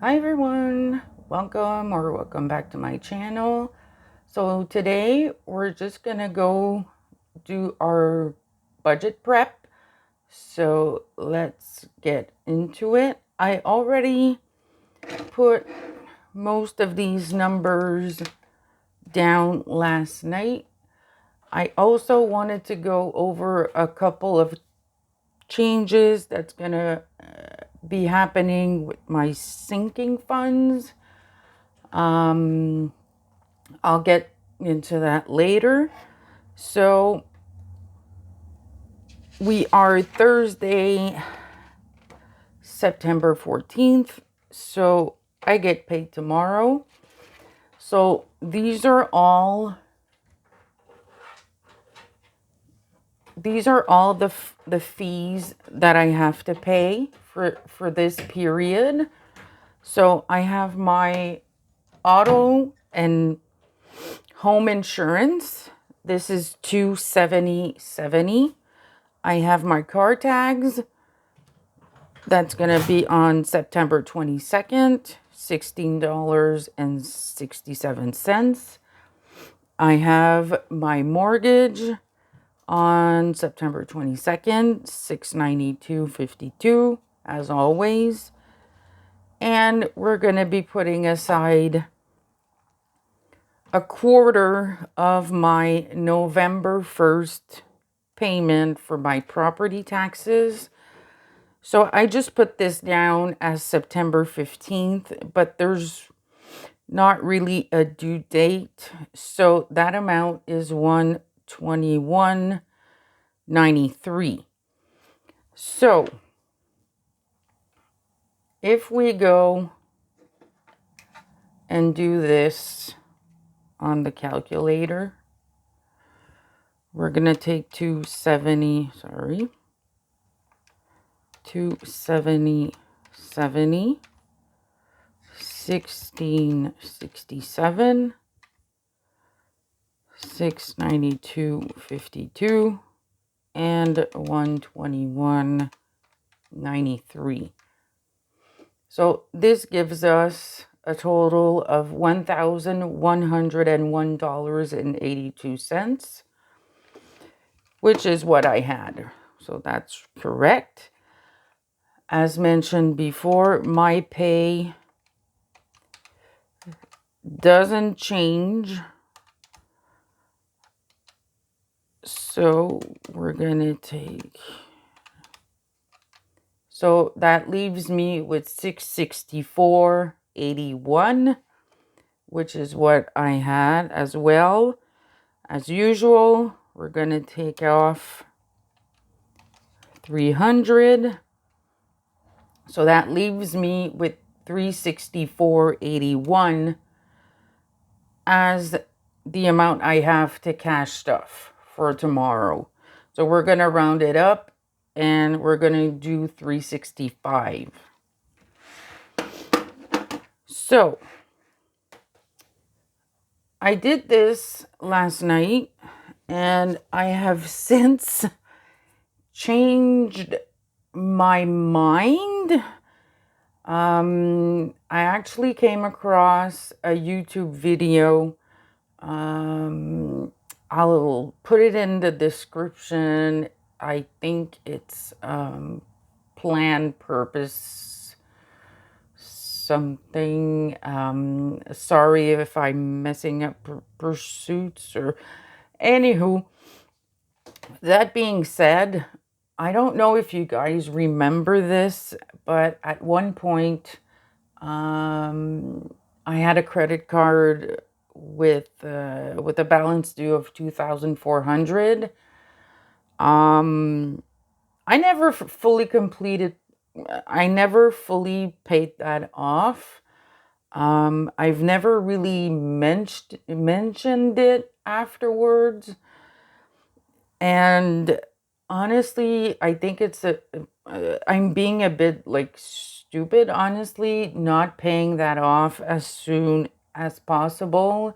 Hi everyone, welcome back to my channel. So today we're just gonna go do our budget prep. So let's get into it. I already put most of these numbers down last night. I also wanted to go over a couple of changes that's gonna be happening with my sinking funds. I'll get into that later. So we are Thursday, September 14th. So I get paid tomorrow. So these are all the fees that I have to pay for this period. So I have my auto and home insurance. This is $270.70. I have my car tags. That's going to be on September 22nd, $16.67. I have my mortgage on September 22nd, $692.52, as always. And we're going to be putting aside a quarter of my November 1st payment for my property taxes. So I just put this down as September 15th, but there's not really a due date. So that amount is $121.93. So if we go and do this on the calculator, we're going to take 270, 1667, 692.52, and 121.93. So this gives us a total of $1,101.82, which is what I had. So that's correct. As mentioned before, my pay doesn't change. So we're going to take... So that leaves me with $664.81, which is what I had as well. As usual, we're going to take off $300. So that leaves me with $364.81 as the amount I have to cash stuff for tomorrow. So we're going to round it up and we're going to do $365. So I did this last night and I have since changed my mind. I actually came across a YouTube video. I'll put it in the description. I think it's plan purpose something. Sorry if I'm messing up pursuits or anywho. That being said, I don't know if you guys remember this, but at one point, I had a credit card with a balance due of $2,400. I never fully completed. I never fully paid that off. I've never really mentioned it afterwards. And honestly, I think I'm being a bit like stupid, honestly, not paying that off as soon as possible.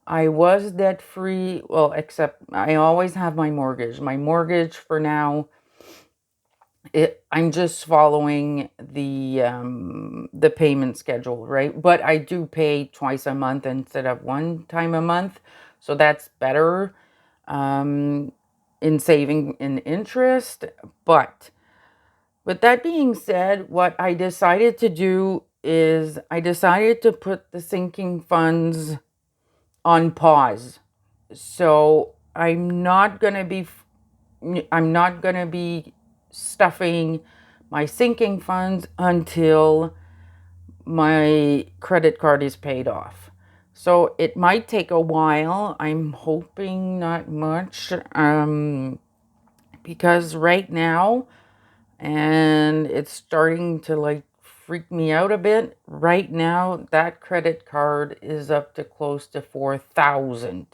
I was debt free, well, except I always have my mortgage. My mortgage for now I'm just following the payment schedule, right? But I do pay twice a month instead of one time a month, so that's better um, in saving in interest. But with that being said, what I decided to do is I decided to put the sinking funds on pause. So I'm not going to be stuffing my sinking funds until my credit card is paid off. So it might take a while. I'm hoping not much, because right now, and it's starting to like freak me out a bit. Right now, that credit card is up to close to 4,000.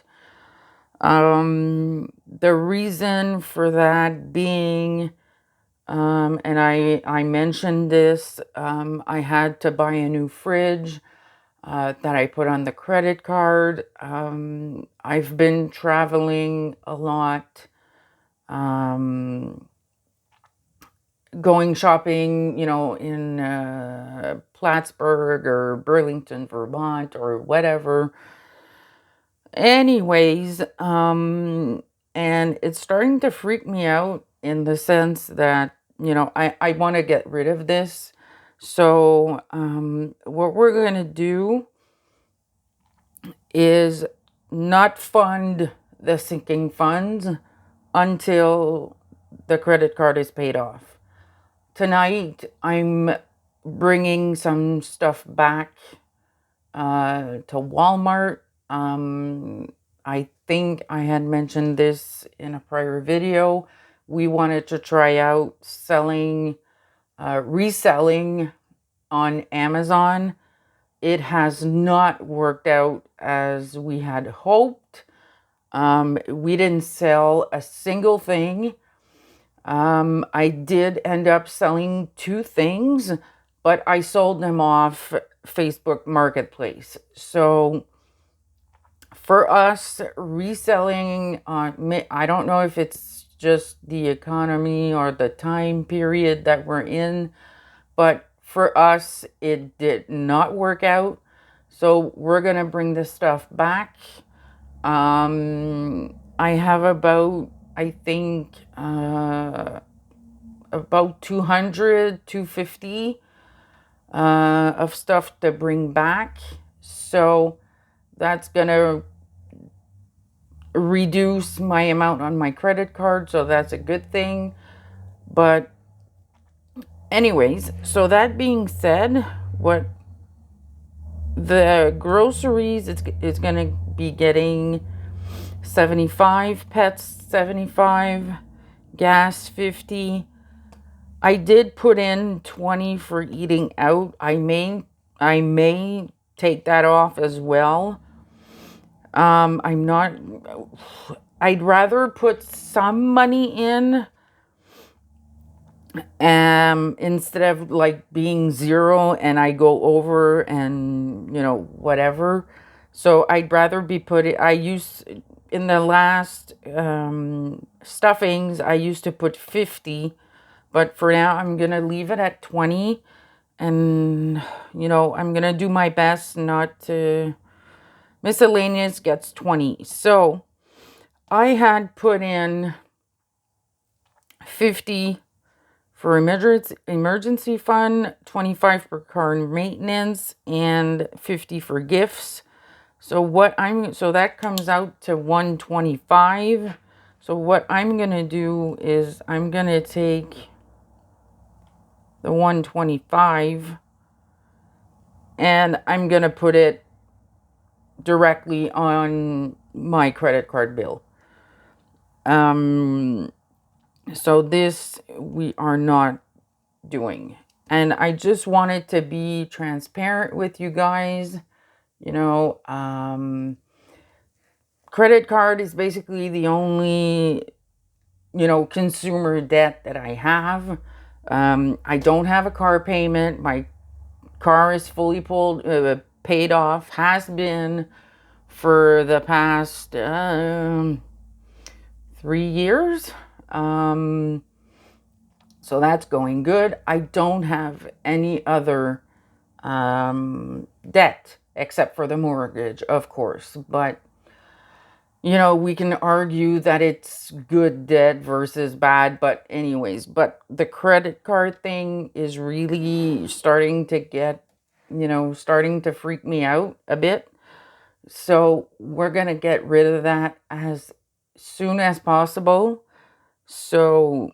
The reason for that being, and I mentioned this, I had to buy a new fridge that I put on the credit card. I've been traveling a lot, going shopping, in Plattsburgh or Burlington, Vermont, or whatever. Anyways, and it's starting to freak me out in the sense that, I want to get rid of this. So, what we're going to do is not fund the sinking funds until the credit card is paid off. Tonight, I'm bringing some stuff back to Walmart. I think I had mentioned this in a prior video. We wanted to try out reselling on Amazon. It has not worked out as we had hoped. We didn't sell a single thing. I did end up selling 2 things, but I sold them off Facebook Marketplace. So for us, reselling on, I don't know if it's just the economy or the time period that we're in, but for us, it did not work out. So we're going to bring this stuff back. I have I think, about 200, 250 of stuff to bring back. So that's going to reduce my amount on my credit card. So that's a good thing. But anyways, so that being said, what the groceries, it's going to be getting 75, pets 75, gas 50. I did put in 20 for eating out. I may take that off as well. I'm not, I'd rather put some money in, instead of like being zero and I go over and, whatever. So I'd rather be in the last, stuffings, I used to put 50, but for now I'm going to leave it at 20. And, I'm going to do my best not to, miscellaneous gets 20. So I had put in 50 for emergency fund, 25 for car maintenance, and 50 for gifts. So so that comes out to 125. So what I'm going to do is I'm going to take the 125 and I'm going to put it directly on my credit card bill. So this we are not doing. And I just wanted to be transparent with you guys. Credit card is basically the only, consumer debt that I have. I don't have a car payment. My car is fully paid off, has been for the past 3 years. So that's going good. I don't have any other debt except for the mortgage, of course. But, you know, we can argue that it's good debt versus bad. But anyways, but the credit card thing is really starting to get, you know, starting to freak me out a bit. So we're going to get rid of that as soon as possible. So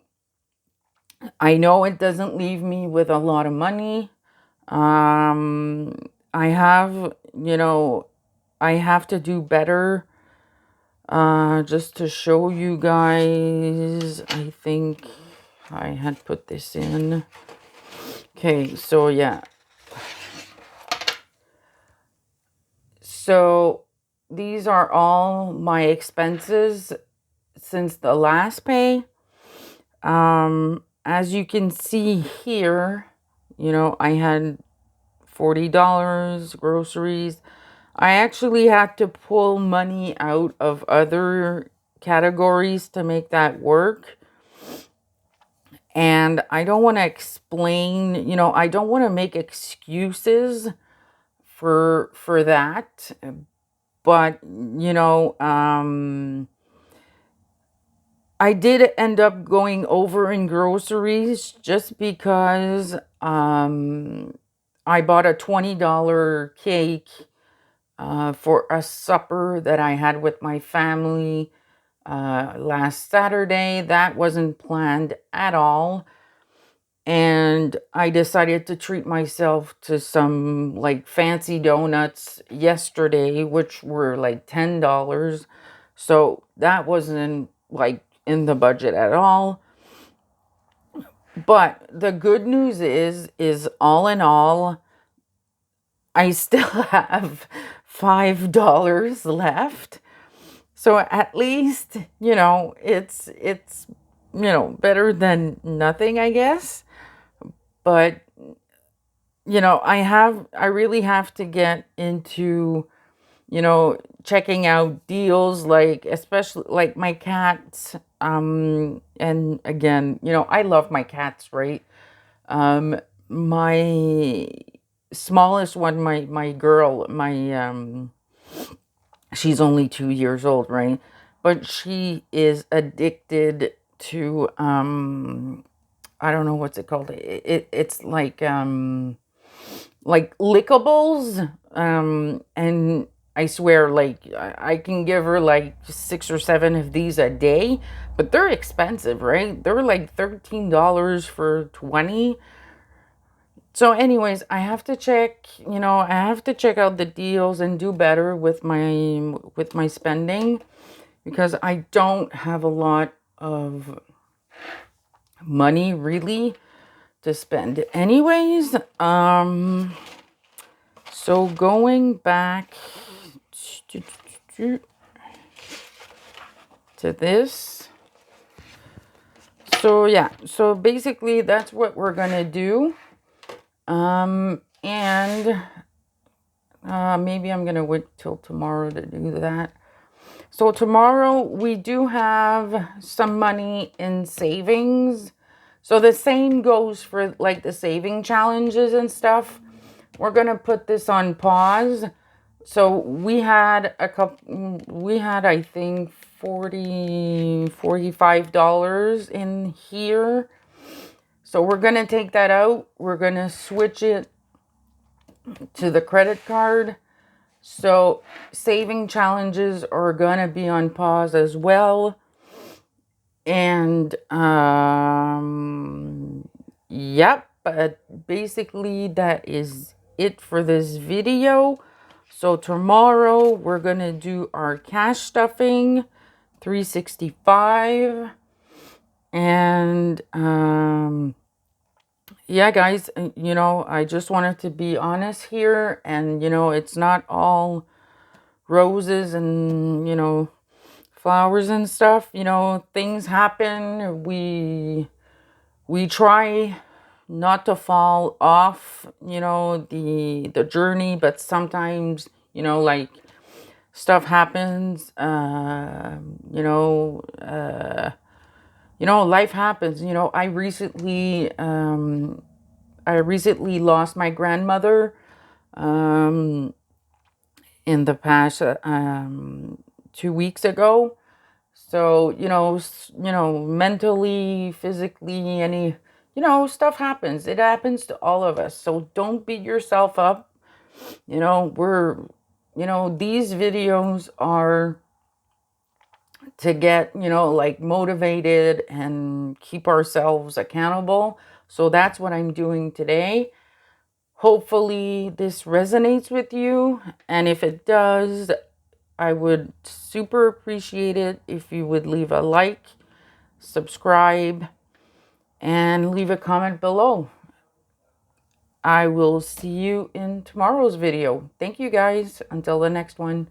I know it doesn't leave me with a lot of money. I have, you know, I have to do better. Just to show you guys, I think I had put this in. Okay, so yeah. So these are all my expenses since the last pay. As you can see here, you know, I had $40 groceries. I actually had to pull money out of other categories to make that work. And I don't want to explain, you know, I don't want to make excuses for that. But, you know, I did end up going over in groceries just because I bought a $20 cake for a supper that I had with my family last Saturday. That wasn't planned at all. And I decided to treat myself to some like fancy donuts yesterday, which were like $10. So that wasn't like in the budget at all. But the good news is all in all, I still have $5 left. So at least, you know, it's you know, better than nothing, I guess. But, you know, I really have to get into, you know, checking out deals, like especially like my cats. And again, you know, I love my cats, right? My smallest one, my girl, she's only 2 years old, right? But she is addicted to I don't know what's it called. It's like lickables. And I swear, like I can give her like 6 or 7 of these a day, but they're expensive, right? They're like $13 for 20. So anyways, I have to check, you know, I have to check out the deals and do better with my spending, because I don't have a lot of money really to spend. Anyways, so going back to this. So yeah, so basically that's what we're gonna do. And maybe I'm gonna wait till tomorrow to do that. So tomorrow we do have some money in savings. So the same goes for like the saving challenges and stuff. We're gonna put this on pause. So we had I think $45 in here. So we're gonna take that out. We're gonna switch it to the credit card. So saving challenges are gonna be on pause as well. And yep, but basically that is it for this video. So tomorrow we're gonna do our cash stuffing, 365. And yeah, guys, you know, I just wanted to be honest here. And, you know, it's not all roses and, you know, flowers and stuff. You know, things happen. We try not to fall off, you know, the journey, but sometimes, you know, like stuff happens. You know, You know, life happens. You know, I recently lost my grandmother um, in the past 2 weeks ago. So, you know, mentally, physically, any, stuff happens. It happens to all of us. So don't beat yourself up. You know, these videos are to get, like motivated and keep ourselves accountable. So that's what I'm doing today. Hopefully this resonates with you. And if it does, I would super appreciate it if you would leave a like, subscribe, and leave a comment below. I will see you in tomorrow's video. Thank you guys. Until the next one.